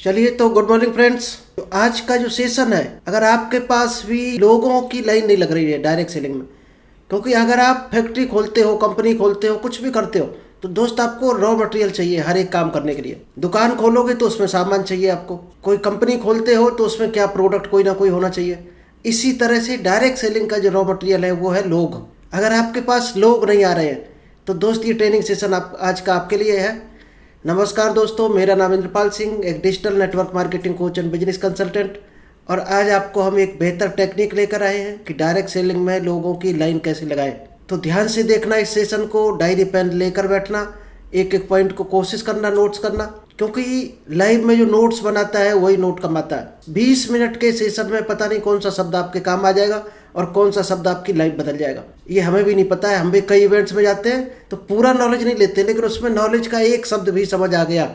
चलिए तो good morning friends. तो आज का जो सेशन है, अगर आपके पास भी लोगों की लाइन नहीं लग रही है डायरेक्ट सेलिंग में, क्योंकि अगर आप फैक्ट्री खोलते हो, कंपनी खोलते हो, कुछ भी करते हो, तो दोस्त आपको रॉ मटेरियल चाहिए हर एक काम करने के लिए। दुकान खोलोगे तो उसमें सामान चाहिए आपको, कोई कंपनी खोलते हो तो उसमें क्या प्रोडक्ट कोई ना कोई होना चाहिए। इसी तरह से डायरेक्ट सेलिंग का जो रॉ मटेरियल है वो है लोग। अगर आपके पास लोग नहीं आ रहे हैं तो दोस्त ये ट्रेनिंग सेशन आज का आपके लिए है। नमस्कार दोस्तों, मेरा नाम इंद्रपाल सिंह, एक digital network marketing coach and business consultant, और आज आपको हम एक बेहतर टेक्निक लेकर आए हैं कि डायरेक्ट सेलिंग में लोगों की लाइन कैसे लगाएं। तो ध्यान से देखना इस सेशन को, डायरी पेन लेकर बैठना, एक एक पॉइंट को कोशिश करना नोट्स करना, क्योंकि लाइव में जो नोट्स बनाता है वही नोट कमाता है। 20 मिनट के सेशन में पता नहीं कौन सा शब्द आपके काम आ जाएगा और कौन सा शब्द आपकी लाइफ बदल जाएगा, ये हमें भी नहीं पता है। हम भी कई इवेंट्स में जाते हैं तो पूरा नॉलेज नहीं लेते, लेकिन उसमें नॉलेज का एक शब्द भी समझ आ गया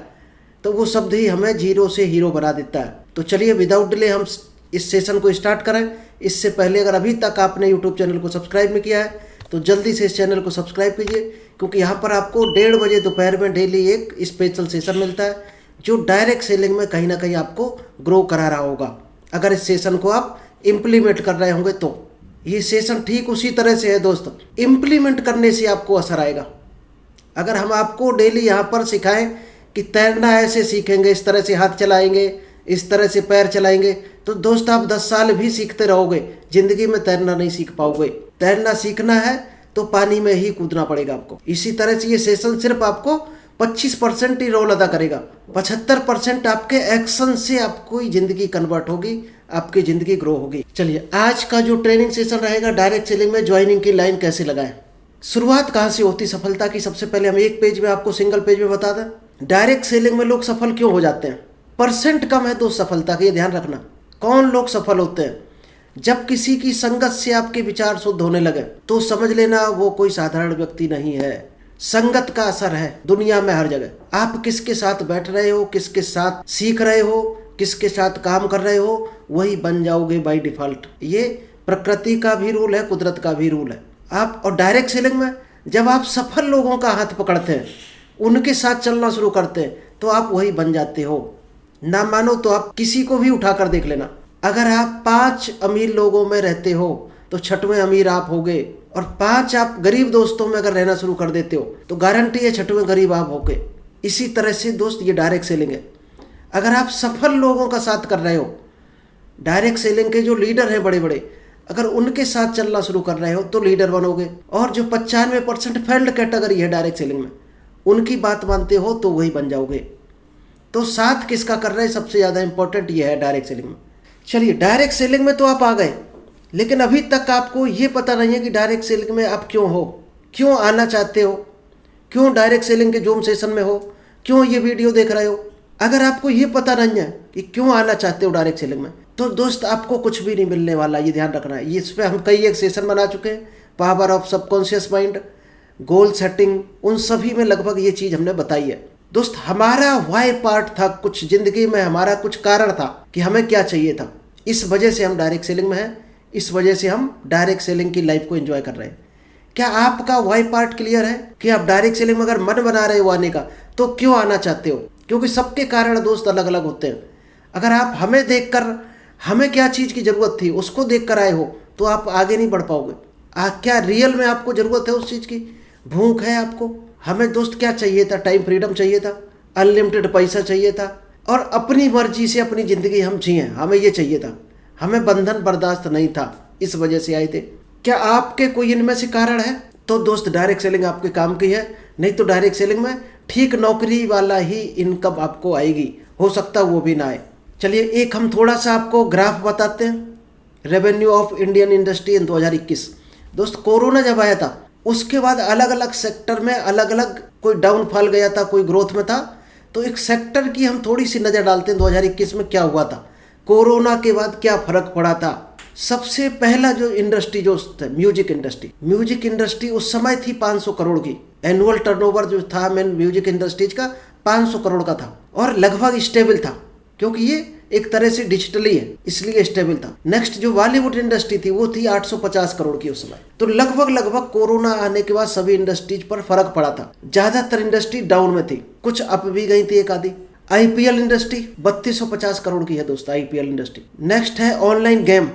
तो वो शब्द ही हमें जीरो से हीरो बना देता है। तो चलिए विदाउट डिले हम इस सेशन को स्टार्ट करें। इससे पहले अगर अभी तक आपने यूट्यूब चैनल को सब्सक्राइब नहीं किया है तो जल्दी से इस चैनल को सब्सक्राइब कीजिए, क्योंकि यहाँ पर आपको 1:30 बजे दोपहर में डेली एक स्पेशल सेशन मिलता है जो डायरेक्ट सेलिंग में कहीं ना कहीं आपको ग्रो करा रहा होगा। अगर इस सेशन को आप इम्प्लीमेंट कर रहे होंगे तो ये सेशन ठीक उसी तरह से है दोस्तों, इम्प्लीमेंट करने से आपको असर आएगा। अगर हम आपको डेली यहाँ पर सिखाएं कि तैरना ऐसे सीखेंगे, इस तरह से हाथ चलाएंगे, इस तरह से पैर चलाएंगे, तो दोस्त आप 10 साल भी सीखते रहोगे, जिंदगी में तैरना नहीं सीख पाओगे। तैरना सीखना है तो पानी में ही कूदना पड़ेगा आपको। इसी तरह से ये सेशन सिर्फ आपको 25% ही रोल अदा करेगा, 75% आपके एक्शन से आपको जिंदगी कन्वर्ट होगी, आपकी जिंदगी ग्रो होगी। चलिए आज का जो ट्रेनिंग सेशन रहेगा, डायरेक्ट सेलिंग में ज्वाइनिंग की लाइन कैसे लगाएं। शुरुआत कहाँ से होती सफलता की, सबसे पहले हम एक पेज में आपको सिंगल पेज में बता दें। डायरेक्ट सेलिंग में लोग सफल क्यों हो जाते हैं? परसेंट कम है तो सफलता का, ये ध्यान रखना। कौन लोग सफल होते हैं? जब किसी की संगत से आपके विचार शुद्ध होने लगे तो समझ लेना वो कोई साधारण व्यक्ति नहीं है। संगत का असर है दुनिया में हर जगह। आप किसके साथ बैठ रहे हो, किसके साथ सीख रहे हो, किसके साथ काम कर रहे हो, वही बन जाओगे बाय डिफॉल्ट। ये प्रकृति का भी रूल है, कुदरत का भी रूल है। आप और डायरेक्ट सेलिंग में जब आप सफल लोगों का हाथ पकड़ते हैं, उनके साथ चलना शुरू करते हैं, तो आप वही बन जाते हो। ना मानो तो आप किसी को भी उठाकर देख लेना। अगर आप 5 अमीर लोगों में रहते हो तो 6वें अमीर आप होगे, और 5 आप गरीब दोस्तों में अगर रहना शुरू कर देते हो तो गारंटी है 6वें गरीब आप होगे। इसी तरह से दोस्त ये डायरेक्ट सेलिंग है। अगर आप सफल लोगों का साथ कर रहे हो, डायरेक्ट सेलिंग के जो लीडर हैं बड़े बड़े, अगर उनके साथ चलना शुरू कर रहे हो तो लीडर बनोगे। और जो 95% फेल्ड कैटेगरी है डायरेक्ट सेलिंग में, उनकी बात मानते हो तो वही बन जाओगे। तो साथ किसका कर रहे हैं, सबसे ज़्यादा इंपॉर्टेंट ये है डायरेक्ट सेलिंग में। चलिए डायरेक्ट सेलिंग में तो आप आ गए, लेकिन अभी तक आपको ये पता नहीं है कि डायरेक्ट सेलिंग में आप क्यों हो, क्यों आना चाहते हो, क्यों डायरेक्ट सेलिंग के जूम सेशन में हो, क्यों ये वीडियो देख रहे हो। अगर आपको ये पता नहीं है कि क्यों आना चाहते हो डायरेक्ट सेलिंग में, तो दोस्त आपको कुछ भी नहीं मिलने वाला, ये ध्यान रखना है। इस पर हम कई एक सेशन बना चुके हैं, power of subconscious mind, goal setting, उन सभी में लगभग ये चीज़ हमने बताई है। दोस्त हमारा वाई पार्ट था, कुछ जिंदगी में हमारा कुछ कारण था कि हमें क्या चाहिए था, इस वजह से हम डायरेक्ट सेलिंग में हैं, इस वजह से हम डायरेक्ट सेलिंग की लाइफ को एंजॉय कर रहे हैं। क्या आपका वाई पार्ट क्लियर है कि आप डायरेक्ट सेलिंग में अगर मन बना रहे हो आने का तो क्यों आना चाहते हो? क्योंकि सबके कारण दोस्त अलग अलग होते हैं। अगर आप हमें देखकर, हमें क्या चीज़ की ज़रूरत थी उसको देखकर आए हो तो आप आगे नहीं बढ़ पाओगे। क्या रियल में आपको ज़रूरत है उस चीज़ की, भूख है आपको? हमें दोस्त क्या चाहिए था? टाइम फ्रीडम चाहिए था, अनलिमिटेड पैसा चाहिए था, और अपनी मर्जी से अपनी ज़िंदगी हम जिए, हमें ये चाहिए था। हमें बंधन बर्दाश्त नहीं था, इस वजह से आए थे। क्या आपके कोई इनमें से कारण है? तो दोस्त डायरेक्ट सेलिंग आपके काम की है। नहीं तो डायरेक्ट सेलिंग में ठीक नौकरी वाला ही इनकम आपको आएगी, हो सकता है वो भी ना आए। चलिए एक हम थोड़ा सा आपको ग्राफ बताते हैं, revenue of Indian industry in 2021। दोस्त कोरोना जब आया था उसके बाद अलग अलग सेक्टर में अलग अलग, कोई डाउनफॉल गया था, कोई ग्रोथ में था। तो एक सेक्टर की हम थोड़ी सी नज़र डालते हैं 2021 में क्या हुआ था, कोरोना के बाद क्या फर्क पड़ा था। सबसे पहला जो इंडस्ट्री जो म्यूजिक इंडस्ट्री उस समय थी 500 करोड़ की। एनुअल टर्नओवर जो था मेन म्यूजिक इंडस्ट्रीज का 500 करोड़ का था, और लगभग स्टेबल था, क्योंकि ये एक तरह से डिजिटली है इसलिए स्टेबल था। नेक्स्ट जो बॉलीवुड इंडस्ट्री थी वो थी 850 करोड़ की उस समय। तो लगभग कोरोना आने के बाद सभी इंडस्ट्रीज पर फर्क पड़ा था। ज्यादातर इंडस्ट्री डाउन में थी, कुछ अप भी गई थी एक आधी। आईपीएल इंडस्ट्री 3250 करोड़ की है दोस्त, आईपीएल इंडस्ट्री। नेक्स्ट है ऑनलाइन गेम,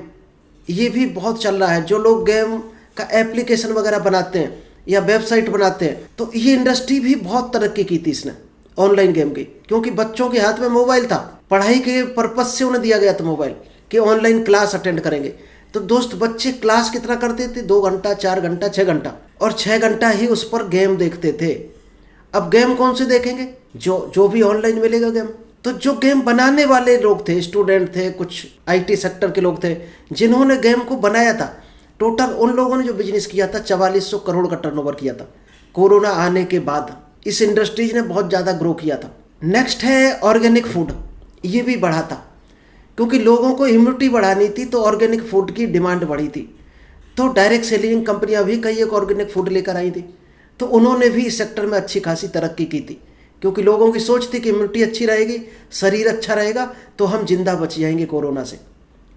ये भी बहुत चल रहा है। जो लोग गेम का एप्लीकेशन वगैरह बनाते हैं या वेबसाइट बनाते हैं, तो ये इंडस्ट्री भी बहुत तरक्की की थी इसने, ऑनलाइन गेम की, क्योंकि बच्चों के हाथ में मोबाइल था, पढ़ाई के पर्पज से उन्हें दिया गया था मोबाइल कि ऑनलाइन क्लास अटेंड करेंगे। तो दोस्त बच्चे क्लास कितना करते थे, 2 घंटा 4 घंटा 6 घंटा, और 6 घंटा ही उस पर गेम देखते थे। अब गेम कौन से देखेंगे, जो भी ऑनलाइन मिलेगा गेम। तो जो गेम बनाने वाले लोग थे, स्टूडेंट थे, कुछ आईटी सेक्टर के लोग थे जिन्होंने गेम को बनाया था, टोटल उन लोगों ने जो बिजनेस किया था 4400 करोड़ का टर्नओवर किया था। कोरोना आने के बाद इस इंडस्ट्रीज ने बहुत ज़्यादा ग्रो किया था। नेक्स्ट है ऑर्गेनिक फूड, ये भी बढ़ा था, क्योंकि लोगों को इम्यूनिटी बढ़ानी थी तो ऑर्गेनिक फूड की डिमांड बढ़ी थी। तो डायरेक्ट सेलिंग कंपनियां भी कई एक ऑर्गेनिक फूड लेकर आई थी, तो उन्होंने भी इस सेक्टर में अच्छी खासी तरक्की की थी, क्योंकि लोगों की सोच थी कि इम्यूनिटी अच्छी रहेगी, शरीर अच्छा रहेगा तो हम जिंदा बच जाएंगे कोरोना से,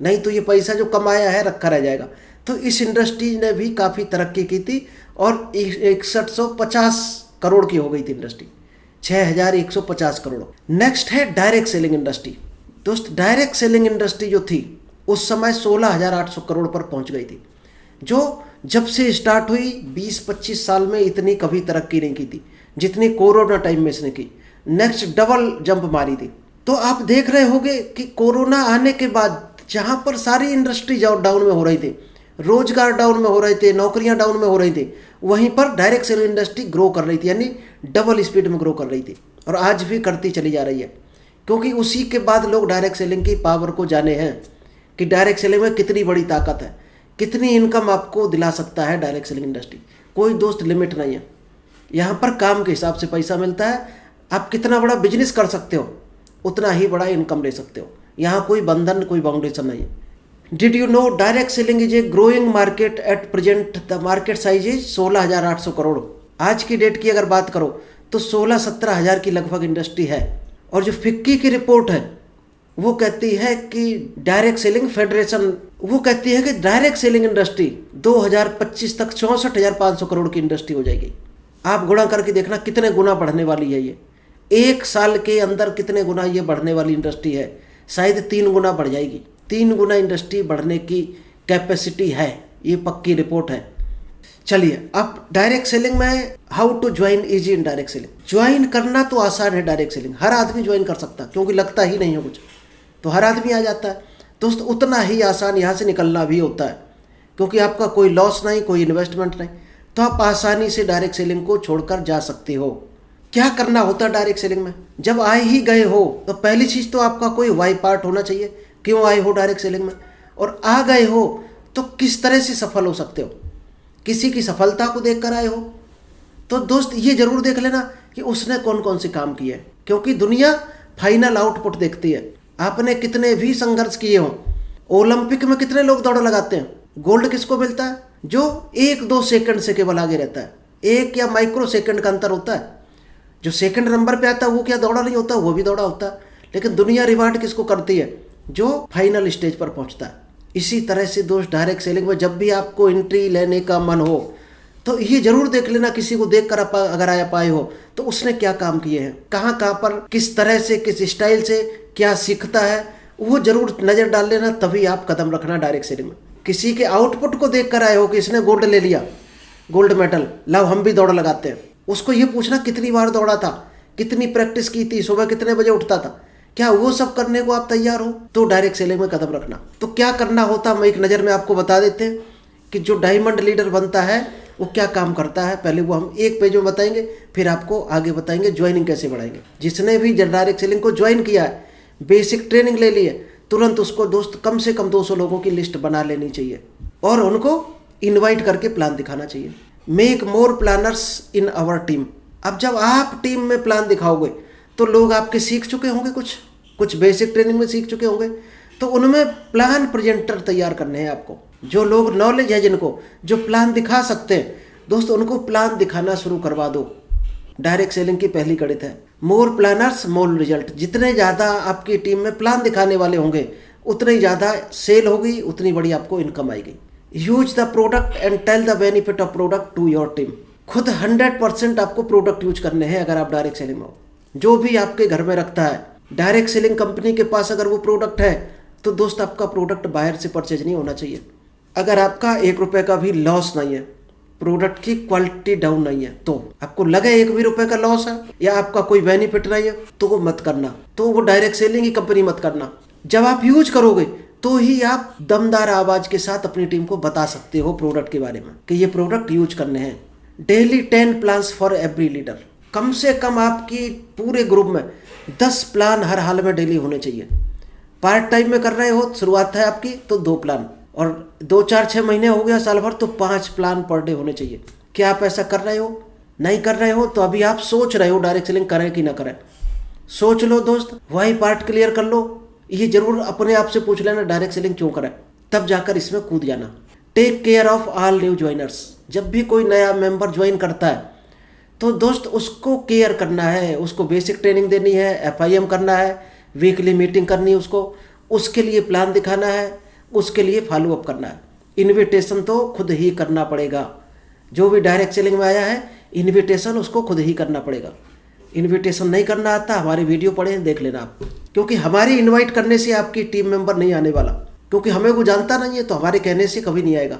नहीं तो ये पैसा जो कमाया है रखा रह जाएगा। तो इस इंडस्ट्री ने भी काफ़ी तरक्की की थी और 6150 करोड़ की हो गई थी इंडस्ट्री, 6150 करोड़। नेक्स्ट है डायरेक्ट सेलिंग इंडस्ट्री। दोस्त डायरेक्ट सेलिंग इंडस्ट्री जो थी उस समय 16,800 करोड़ पर पहुंच गई थी, जो जब से स्टार्ट हुई 20-25 साल में इतनी कभी तरक्की नहीं की थी जितनी कोरोना टाइम में इसने की। नेक्स्ट डबल जंप मारी थी। तो आप देख रहे होंगे कि कोरोना आने के बाद जहाँ पर सारी इंडस्ट्री डाउन में हो रही थी, रोजगार डाउन में हो रहे थे, नौकरियां डाउन में हो रही थी, वहीं पर डायरेक्ट सेलिंग इंडस्ट्री ग्रो कर रही थी, यानी डबल स्पीड में ग्रो कर रही थी, और आज भी करती चली जा रही है, क्योंकि उसी के बाद लोग डायरेक्ट सेलिंग की पावर को जाने हैं कि डायरेक्ट सेलिंग में कितनी बड़ी ताकत है, कितनी इनकम आपको दिला सकता है डायरेक्ट सेलिंग इंडस्ट्री। कोई दोस्त लिमिट नहीं है, यहाँ पर काम के हिसाब से पैसा मिलता है। आप कितना बड़ा बिजनेस कर सकते हो उतना ही बड़ा इनकम ले सकते हो, यहाँ कोई बंधन, कोई बाउंडेशन नहीं है। Did you know direct selling is a growing market at present, the market size is 16,800 crore. आज की डेट की अगर बात करो तो 16-17 हज़ार की लगभग इंडस्ट्री है। और जो फिक्की की रिपोर्ट है वो कहती है कि डायरेक्ट सेलिंग फेडरेशन, वो कहती है कि डायरेक्ट सेलिंग इंडस्ट्री 2025 तक 64,500 करोड़ की इंडस्ट्री हो जाएगी। आप गुणा करके देखना कितने गुना बढ़ने वाली है ये, 1 साल के अंदर कितने गुना ये बढ़ने वाली इंडस्ट्री है। शायद 3 गुना बढ़ जाएगी, 3 गुना इंडस्ट्री बढ़ने की कैपेसिटी है, ये पक्की रिपोर्ट है। चलिए अब डायरेक्ट सेलिंग में how to join easy in direct selling. Join करना तो आसान है डायरेक्ट सेलिंग, हर आदमी ज्वाइन कर सकता है, क्योंकि लगता ही नहीं है कुछ, तो हर आदमी आ जाता है। दोस्त उतना ही आसान यहाँ से निकलना भी होता है, क्योंकि आपका कोई लॉस नहीं, कोई इन्वेस्टमेंट नहीं, तो आप आसानी से डायरेक्ट सेलिंग को छोड़कर जा सकते हो। क्या करना होता है डायरेक्ट सेलिंग में, जब आए ही गए हो तो पहली चीज़ तो आपका कोई वाई पार्ट होना चाहिए, क्यों आए हो डायरेक्ट सेलिंग में, और आ गए हो तो किस तरह से सफल हो सकते हो। किसी की सफलता को देखकर आए हो तो दोस्त ये जरूर देख लेना कि उसने कौन कौन से काम किए, क्योंकि दुनिया फाइनल आउटपुट देखती है। आपने कितने भी संघर्ष किए हो, ओलंपिक में कितने लोग दौड़ लगाते हैं, गोल्ड किसको मिलता है, जो 1-2 सेकंड से केवल आगे रहता है, 1 या माइक्रो सेकंड का अंतर होता है। जो सेकंड नंबर पे आता है वो क्या दौड़ा नहीं होता, वो भी दौड़ा होता है, लेकिन दुनिया रिवार्ड किसको करती है, जो फाइनल स्टेज पर पहुंचता है। इसी तरह से दोस्त डायरेक्ट सेलिंग में जब भी आपको एंट्री लेने का मन हो तो ये जरूर देख लेना, किसी को देख कर अगर आया पाए हो तो उसने क्या काम किए हैं, कहाँ पर किस तरह से किस स्टाइल से क्या सीखता है, वो जरूर नज़र डाल लेना, तभी आप कदम रखना डायरेक्ट सेलिंग में। किसी के आउटपुट को देख कर आए हो कि इसने गोल्ड ले लिया, गोल्ड मेडल, लाओ हम भी दौड़ लगाते हैं, उसको ये पूछना कितनी बार दौड़ा था, कितनी प्रैक्टिस की थी, सुबह कितने बजे उठता था, क्या वो सब करने को आप तैयार हो, तो डायरेक्ट सेलिंग में कदम रखना। तो क्या करना होता हम एक नज़र में आपको बता देते हैं कि जो डायमंड लीडर बनता है वो क्या काम करता है। पहले वो हम एक पेज में बताएंगे, फिर आपको आगे बताएंगे ज्वाइनिंग कैसे बढ़ाएंगे। जिसने भी डायरेक्ट सेलिंग को ज्वाइन किया है, बेसिक ट्रेनिंग ले ली है, तुरंत उसको दोस्त कम से कम 200 लोगों की लिस्ट बना लेनी चाहिए और उनको इन्वाइट करके प्लान दिखाना चाहिए। Make more planners in our team. अब जब आप टीम में प्लान दिखाओगे तो लोग आपके सीख चुके होंगे, कुछ बेसिक ट्रेनिंग में सीख चुके होंगे, तो उनमें प्लान प्रेजेंटर तैयार करने हैं आपको। जो लोग नॉलेज है, जिनको जो प्लान दिखा सकते हैं, दोस्तों उनको प्लान दिखाना शुरू करवा दो। डायरेक्ट सेलिंग की पहली गणित है मोर प्लानर्स मोर रिजल्ट। जितने ज़्यादा आपकी टीम में प्लान दिखाने वाले होंगे उतनी ही ज़्यादा सेल होगी, उतनी बड़ी आपको इनकम आएगी। Use the product and tell the benefit of product to your team. खुद 100% आपको प्रोडक्ट यूज करने हैं अगर आप डायरेक्ट सेलिंग में हो। जो भी आपके घर में रखता है डायरेक्ट सेलिंग कंपनी के पास अगर वो प्रोडक्ट है तो दोस्त आपका प्रोडक्ट बाहर से परचेज नहीं होना चाहिए। अगर आपका 1 रुपये का भी लॉस नहीं है, प्रोडक्ट की क्वालिटी डाउन नहीं है, तो आपको लगे 1 भी रुपये का लॉस है या आपका कोई बेनिफिट नहीं है तो वो मत करना, तो वो डायरेक्ट सेलिंग की कंपनी मत करना। जब आप यूज करोगे तो ही आप दमदार आवाज के साथ अपनी टीम को बता सकते हो प्रोडक्ट के बारे में कि ये प्रोडक्ट यूज करने हैं। Daily 10 plans for every leader, कम से कम आपकी पूरे ग्रुप में 10 प्लान हर हाल में डेली होने चाहिए। पार्ट टाइम में कर रहे हो, शुरुआत है आपकी, तो 2 प्लान, और 2 4 6 महीने हो गया, साल भर, तो 5 प्लान पर डे होने चाहिए। क्या आप ऐसा कर रहे हो? नहीं कर रहे हो तो अभी आप सोच रहे हो डायरेक्ट सेलिंग करें कि ना करें। सोच लो दोस्त, वही पार्ट क्लियर कर लो। ये जरूर अपने आप से पूछ लेना डायरेक्ट सेलिंग क्यों करें, तब जाकर इसमें कूद जाना। Take care of all new joiners, जब भी कोई नया मेंबर ज्वाइन करता है तो दोस्त उसको केयर करना है, उसको बेसिक ट्रेनिंग देनी है, FIM करना है, वीकली मीटिंग करनी है उसके लिए प्लान दिखाना है, उसके लिए फॉलो अप करना है। इन्विटेशन तो खुद ही करना पड़ेगा। जो भी डायरेक्ट सेलिंग में आया है, इन्विटेशन उसको खुद ही करना पड़ेगा। इन्विटेशन नहीं करना आता, हमारी वीडियो पढ़ें, देख लेना आप, क्योंकि हमारी इन्वाइट करने से आपकी टीम मेंबर नहीं आने वाला, क्योंकि हमें वो जानता नहीं है, तो हमारे कहने से कभी नहीं आएगा,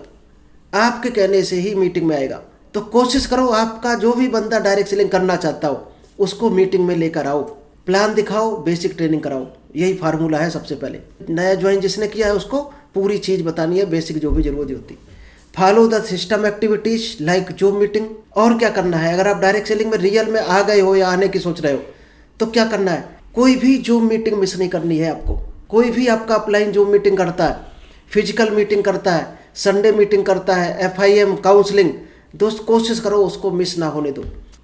आपके कहने से ही मीटिंग में आएगा। तो कोशिश करो आपका जो भी बंदा डायरेक्ट सेलिंग करना चाहता हो उसको मीटिंग में लेकर आओ, प्लान दिखाओ, बेसिक ट्रेनिंग कराओ। यही फार्मूला है। सबसे पहले नया ज्वाइन जिसने किया है उसको पूरी चीज़ बतानी है, बेसिक जो भी जरूरत होती। Follow the system activities like zoom meeting. और क्या करना है, अगर आप डायरेक्ट सेलिंग में रियल में आ गए हो या आने की सोच रहे हो तो क्या करना है, कोई भी जूम मीटिंग मिस नहीं करनी है आपको। कोई भी आपका अपलाइन जूम मीटिंग करता है, फिजिकल मीटिंग करता है, संडे मीटिंग करता है, FIM काउंसलिंग, दोस्त कोशिश करो उसको मिस ना होने दो,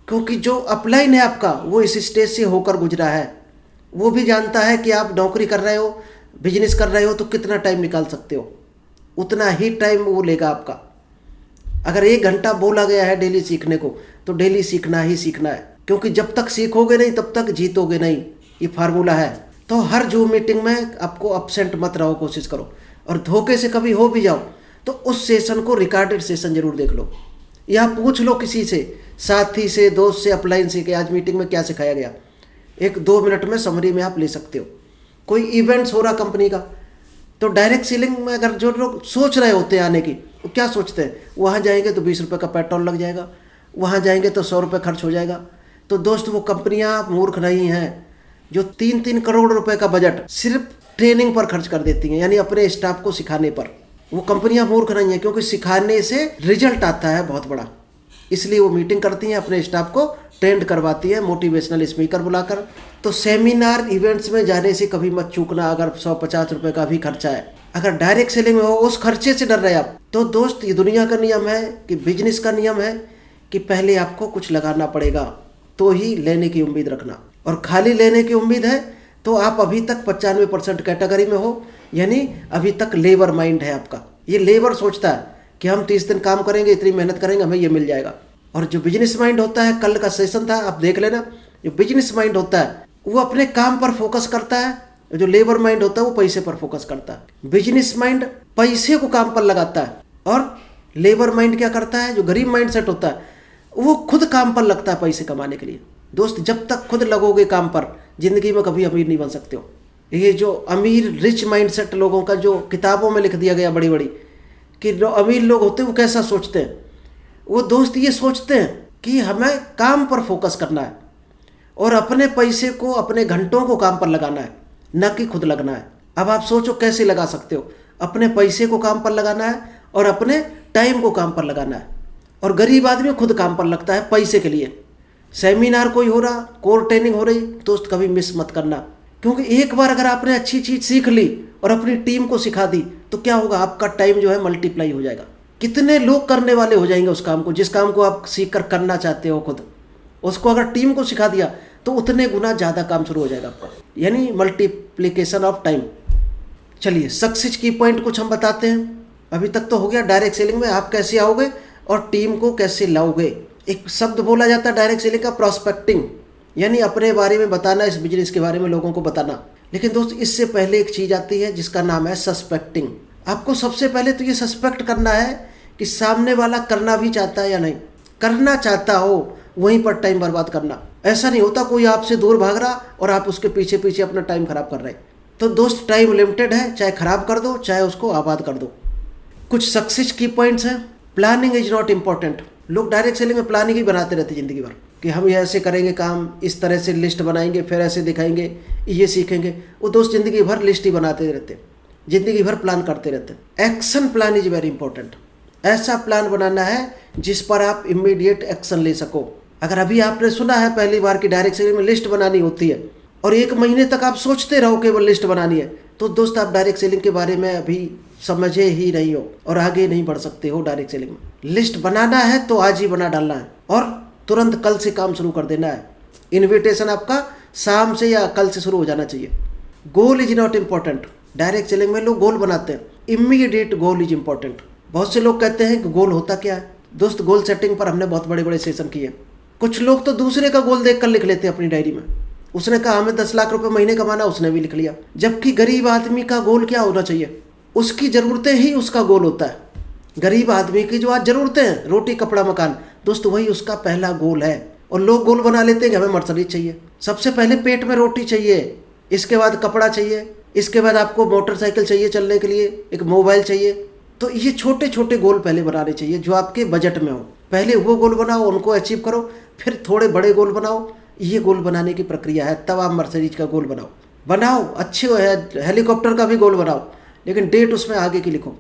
क्योंकि जो अपलाइन है आपका वो इस स्टेज से होकर गुजरा है। वो भी जानता है कि आप नौकरी कर रहे हो, बिजनेस कर रहे हो, तो कितना टाइम निकाल सकते हो, उतना ही टाइम वो लेगा आपका। अगर 1 घंटा बोला गया है डेली सीखने को, तो डेली सीखना ही सीखना है, क्योंकि जब तक सीखोगे नहीं तब तक जीतोगे नहीं, ये फार्मूला है। तो हर जूम मीटिंग में आपको अपसेंट मत रहो, कोशिश करो। और धोखे से कभी हो भी जाओ तो उस सेशन को रिकॉर्डेड सेशन जरूर देख लो, या पूछ लो किसी से, साथी से, दोस्त से, अपलाइन से, कि आज मीटिंग में क्या सिखाया गया। 1-2 मिनट में समरी में आप ले सकते हो। कोई इवेंट्स हो रहा कंपनी का, तो डायरेक्ट सेलिंग में अगर जो लोग सोच रहे होते हैं आने की, वो क्या सोचते हैं, वहाँ जाएंगे तो 20 रुपये का पेट्रोल लग जाएगा, वहाँ जाएंगे तो 100 रुपये खर्च हो जाएगा। तो दोस्त वो कंपनियाँ मूर्ख नहीं हैं जो 3-3 करोड़ रुपए का बजट सिर्फ ट्रेनिंग पर खर्च कर देती हैं, यानी अपने स्टाफ को सिखाने पर। वो कंपनियां मूर्ख नहीं है, क्योंकि सिखाने से रिजल्ट आता है बहुत बड़ा, इसलिए वो मीटिंग करती हैं, अपने स्टाफ को ट्रेंड करवाती है मोटिवेशनल स्पीकर बुलाकर। तो सेमिनार इवेंट्स में जाने से कभी मत चूकना, अगर 150 रुपये का भी खर्चा है। अगर डायरेक्ट सेलिंग में हो, उस खर्चे से डर रहे आप, तो दोस्त ये दुनिया का नियम है कि बिजनेस का नियम है कि पहले आपको कुछ लगाना पड़ेगा तो ही लेने की उम्मीद रखना। और खाली लेने की उम्मीद है तो आप अभी तक 95% कैटेगरी में हो, यानी अभी तक लेबर माइंड है आपका। ये लेबर सोचता है कि हम 30 दिन काम करेंगे, इतनी मेहनत करेंगे, हमें ये मिल जाएगा। और जो बिजनेस माइंड होता है, कल का सेशन था आप देख लेना, जो बिजनेस माइंड होता है वो अपने काम पर फोकस करता है, जो लेबर माइंड होता है वो पैसे पर फोकस करता है। बिजनेस माइंड पैसे को काम पर लगाता है, और लेबर माइंड क्या करता है, जो गरीब माइंड सेट होता है वो खुद काम पर लगता है पैसे कमाने के लिए। दोस्त जब तक खुद लगोगे काम पर, जिंदगी में कभी अमीर नहीं बन सकते हो। ये जो अमीर रिच माइंडसेट लोगों का जो किताबों में लिख दिया गया बड़ी बड़ी, कि जो अमीर लोग होते हैं वो कैसा सोचते हैं, वो दोस्त ये सोचते हैं कि हमें काम पर फोकस करना है और अपने पैसे को, अपने घंटों को काम पर लगाना है, न कि खुद लगना है। अब आप सोचो कैसे लगा सकते हो, अपने पैसे को काम पर लगाना है और अपने टाइम को काम पर लगाना है। और गरीब आदमी खुद काम पर लगता है पैसे के लिए। सेमिनार कोई हो रहा, कोर ट्रेनिंग हो रही, दोस्त कभी मिस मत करना, क्योंकि एक बार अगर आपने अच्छी चीज़ सीख ली और अपनी टीम को सिखा दी तो क्या होगा, आपका टाइम जो है मल्टीप्लाई हो जाएगा। कितने लोग करने वाले हो जाएंगे उस काम को, जिस काम को आप सीख कर करना चाहते हो खुद, उसको अगर टीम को सिखा दिया तो उतने गुना ज़्यादा काम शुरू हो जाएगा आपका, यानी मल्टीप्लिकेशन ऑफ टाइम। चलिए सक्सेस की पॉइंट कुछ हम बताते हैं। अभी तक तो हो गया डायरेक्ट सेलिंग में आप कैसे आओगे और टीम को कैसे लाओगे। एक शब्द बोला जाता है डायरेक्ट सेलिंग का, प्रॉस्पेक्टिंग, यानी अपने बारे में बताना, इस बिजनेस के बारे में लोगों को बताना। लेकिन दोस्त इससे पहले एक चीज़ आती है जिसका नाम है सस्पेक्टिंग। आपको सबसे पहले तो ये सस्पेक्ट करना है कि सामने वाला करना भी चाहता है या नहीं। करना चाहता हो वहीं पर टाइम बर्बाद करना, ऐसा नहीं होता कोई आपसे दूर भाग रहा और आप उसके पीछे पीछे अपना टाइम खराब कर रहे हैं। तो दोस्त टाइम लिमिटेड है, चाहे खराब कर दो चाहे उसको आबाद कर दो। कुछ सक्सेस की पॉइंट्स हैं। Planning is not important. लोग डायरेक्ट सेलिंग में प्लानिंग ही बनाते रहते ज़िंदगी भर कि हम ये ऐसे करेंगे काम, इस तरह से लिस्ट बनाएंगे, फिर ऐसे दिखाएंगे, ये सीखेंगे। वो दोस्त ज़िंदगी भर लिस्ट ही बनाते रहते, ज़िंदगी भर प्लान करते रहते। Action plan is very important. ऐसा प्लान बनाना है जिस पर आप इमीडिएट एक्शन ले सको। अगर अभी आपने सुना है पहली बार कि डायरेक्ट सेलिंग में लिस्ट बनानी होती है और 1 महीने तक आप सोचते रहो केवल लिस्ट बनानी है, तो दोस्त आप डायरेक्ट सेलिंग के बारे में अभी समझे ही नहीं हो और आगे नहीं बढ़ सकते हो डायरेक्ट सेलिंग में। लिस्ट बनाना है तो आज ही बना डालना है और तुरंत कल से काम शुरू कर देना है। इन्विटेशन आपका शाम से या कल से शुरू हो जाना चाहिए। Goal is not important. Direct selling में लोग गोल बनाते हैं, इमीडिएट गोल इज इम्पॉर्टेंट। बहुत से लोग कहते हैं कि गोल होता क्या है। दोस्त गोल सेटिंग पर हमने बहुत बड़े बड़े सेशन किए। कुछ लोग तो दूसरे का गोल देखकर लिख लेते हैं अपनी डायरी में। उसने कहा हमें 10 लाख रुपए महीने कमाना, उसने भी लिख लिया। जबकि गरीब आदमी का गोल क्या होना चाहिए? उसकी ज़रूरतें ही उसका गोल होता है। गरीब आदमी की जो आज ज़रूरतें हैं, रोटी कपड़ा मकान, दोस्त वही उसका पहला गोल है। और लोग गोल बना लेते हैं कि हमें मर्सिडीज चाहिए। सबसे पहले पेट में रोटी चाहिए, इसके बाद कपड़ा चाहिए, इसके बाद आपको मोटरसाइकिल चाहिए चलने के लिए, एक मोबाइल चाहिए। तो ये छोटे छोटे गोल पहले बनाने चाहिए जो आपके बजट में हो। पहले वो गोल बनाओ, उनको अचीव करो, फिर थोड़े बड़े गोल बनाओ। ये गोल बनाने की प्रक्रिया है, तब आप मर्सिडीज का गोल बनाओ। अच्छे हेलीकॉप्टर का भी गोल बनाओ, लेकिन डेट उसमें आगे की लिखो।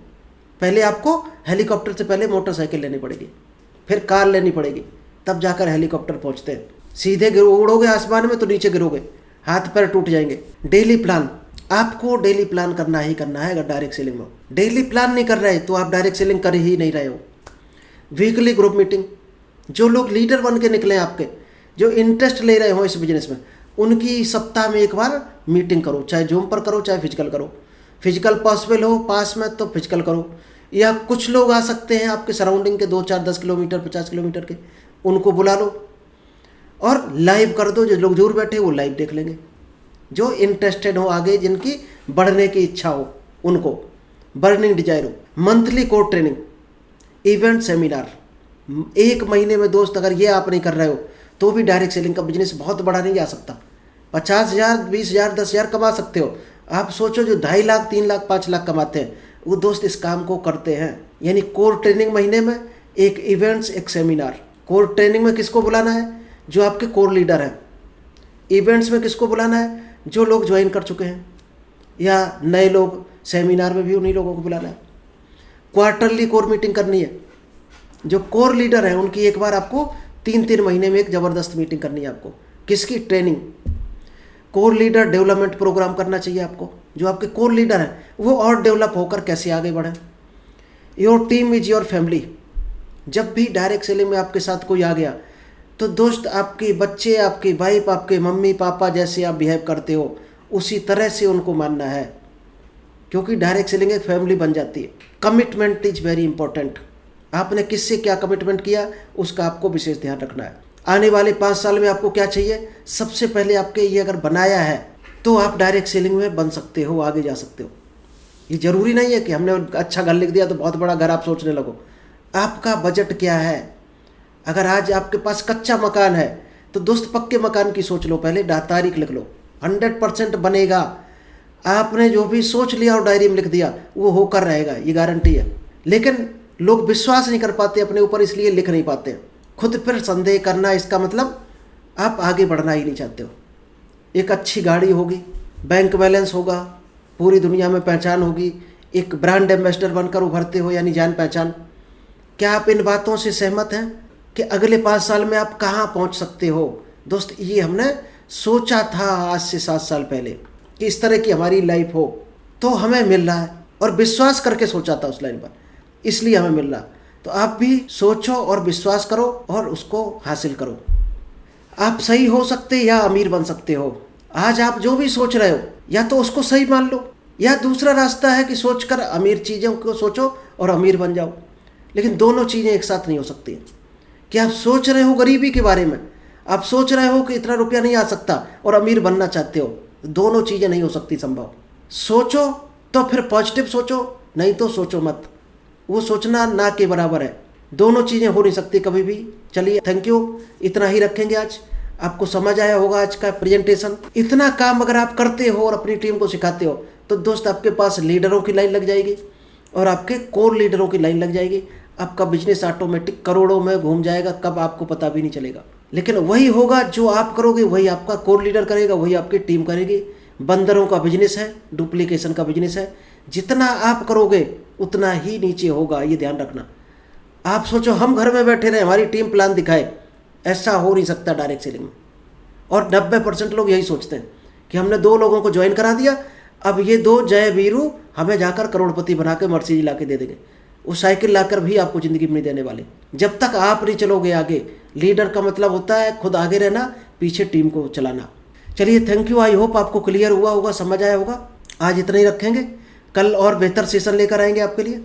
पहले आपको हेलीकॉप्टर से पहले मोटरसाइकिल लेनी पड़ेगी, फिर कार लेनी पड़ेगी, तब जाकर हेलीकॉप्टर पहुंचते हैं। सीधे उड़ोगे आसमान में तो नीचे गिरोगे, हाथ पैर टूट जाएंगे। डेली प्लान, आपको डेली प्लान करना ही करना है। अगर डायरेक्ट सेलिंग में डेली प्लान नहीं कर रहे तो आप डायरेक्ट सेलिंग कर ही नहीं रहे हो। वीकली ग्रुप मीटिंग, जो लोग लीडर बन के निकले आपके, जो इंटरेस्ट ले रहे हो इस बिजनेस में, उनकी सप्ताह में एक बार मीटिंग करो। चाहे जूम पर करो, चाहे फिजिकल करो। फिजिकल पॉसिबल हो पास में तो फिजिकल करो, या कुछ लोग आ सकते हैं आपके सराउंडिंग के 2, 4, 10 किलोमीटर 50 किलोमीटर के, उनको बुला लो और लाइव कर दो। जो लोग दूर बैठे वो लाइव देख लेंगे। जो इंटरेस्टेड हो आगे, जिनकी बढ़ने की इच्छा हो, उनको बर्निंग डिजायर हो। Monthly core training, event, seminar. 1 महीने में दोस्त अगर ये आप नहीं कर रहे हो तो भी डायरेक्ट सेलिंग का बिजनेस बहुत बड़ा नहीं जा सकता। 50,000, 20,000, 10,000 कमा सकते हो। आप सोचो जो 2.5 लाख, 3 लाख, 5 लाख कमाते हैं, वो दोस्त इस काम को करते हैं। यानी कोर ट्रेनिंग महीने में, एक इवेंट्स, एक सेमिनार। कोर ट्रेनिंग में किसको बुलाना है? जो आपके कोर लीडर हैं। इवेंट्स में किसको बुलाना है? जो लोग ज्वाइन कर चुके हैं या नए लोग। सेमिनार में भी उन्हीं लोगों को बुलाना है। क्वार्टरली कोर मीटिंग करनी है। जो कोर लीडर हैं उनकी एक बार आपको 3-3 महीने में एक ज़बरदस्त मीटिंग करनी है आपको। किसकी? Training. Core leader development program करना चाहिए आपको। जो आपके कोर लीडर हैं वो और डेवलप होकर कैसे आगे बढ़ें। Your team is your family. जब भी डायरेक्ट सेलिंग में आपके साथ कोई आ गया तो दोस्त, आपके बच्चे, आपकी वाइफ, आपके मम्मी पापा जैसे आप बिहेव करते हो उसी तरह से उनको मानना है, क्योंकि डायरेक्ट सेलिंग एक फैमिली बन जाती है। Commitment is very important. आपने किससे क्या कमिटमेंट किया उसका आपको विशेष ध्यान रखना है। आने वाले 5 साल में आपको क्या चाहिए, सबसे पहले आपके ये अगर बनाया है तो आप डायरेक्ट सेलिंग में बन सकते हो, आगे जा सकते हो। ये जरूरी नहीं है कि हमने अच्छा घर लिख दिया तो बहुत बड़ा घर आप सोचने लगो। आपका बजट क्या है? अगर आज आपके पास कच्चा मकान है तो दोस्त पक्के मकान की सोच लो, पहले तारीख लिख लो। 100% बनेगा। आपने जो भी सोच लिया और डायरी में लिख दिया वो होकर रहेगा, ये गारंटी है। लेकिन लोग विश्वास नहीं कर पाते अपने ऊपर, इसलिए लिख नहीं पाते। खुद पर संदेह करना, इसका मतलब आप आगे बढ़ना ही नहीं चाहते हो। एक अच्छी गाड़ी होगी, बैंक बैलेंस होगा, पूरी दुनिया में पहचान होगी, एक ब्रांड एम्बेसडर बनकर उभरते हो यानी जान पहचान। क्या आप इन बातों से सहमत हैं कि अगले 5 साल में आप कहाँ पहुँच सकते हो? दोस्त, ये हमने सोचा था आज से 7 साल पहले कि इस तरह की हमारी लाइफ हो, तो हमें मिल रहा है। और विश्वास करके सोचा था उस लाइन पर, इसलिए हमें मिल रहा। तो आप भी सोचो और विश्वास करो और उसको हासिल करो। आप सही हो सकते या अमीर बन सकते हो। आज आप जो भी सोच रहे हो या तो उसको सही मान लो, या दूसरा रास्ता है कि सोचकर अमीर चीज़ों को सोचो और अमीर बन जाओ। लेकिन दोनों चीज़ें एक साथ नहीं हो सकती। कि आप सोच रहे हो गरीबी के बारे में, आप सोच रहे हो कि इतना रुपया नहीं आ सकता और अमीर बनना चाहते हो, दोनों चीज़ें नहीं हो सकती संभव। सोचो तो फिर पॉजिटिव सोचो, नहीं तो सोचो मत। वो सोचना ना के बराबर है। दोनों चीज़ें हो नहीं सकती कभी भी। चलिए, थैंक यू, इतना ही रखेंगे आज। आपको समझ आया होगा आज का प्रेजेंटेशन। इतना काम अगर आप करते हो और अपनी टीम को सिखाते हो तो दोस्त आपके पास लीडरों की लाइन लग जाएगी और आपके कोर लीडरों की लाइन लग जाएगी। आपका बिजनेस ऑटोमेटिक करोड़ों में घूम जाएगा, कब आपको पता भी नहीं चलेगा। लेकिन वही होगा जो आप करोगे, वही आपका कोर लीडर करेगा, वही आपकी टीम करेगी। बंदरों का बिजनेस है, डुप्लीकेशन का बिजनेस है। जितना आप करोगे उतना ही नीचे होगा, ये ध्यान रखना। आप सोचो हम घर में बैठे रहे, हमारी टीम प्लान दिखाए, ऐसा हो नहीं सकता डायरेक्ट सेलिंग में। और 90% लोग यही सोचते हैं कि हमने 2 लोगों को ज्वाइन करा दिया, अब ये 2 जय वीरू हमें जाकर करोड़पति बना के मर्सिडीज ला के दे देंगे। वो साइकिल लाकर भी आपको ज़िंदगी में नहीं देने वाले जब तक आप नहीं चलोगे आगे। लीडर का मतलब होता है खुद आगे रहना, पीछे टीम को चलाना। चलिए, थैंक यू। आई होप आपको क्लियर हुआ होगा, समझ आया होगा। आज इतना ही रखेंगे, कल और बेहतर सेशन लेकर आएंगे आपके लिए।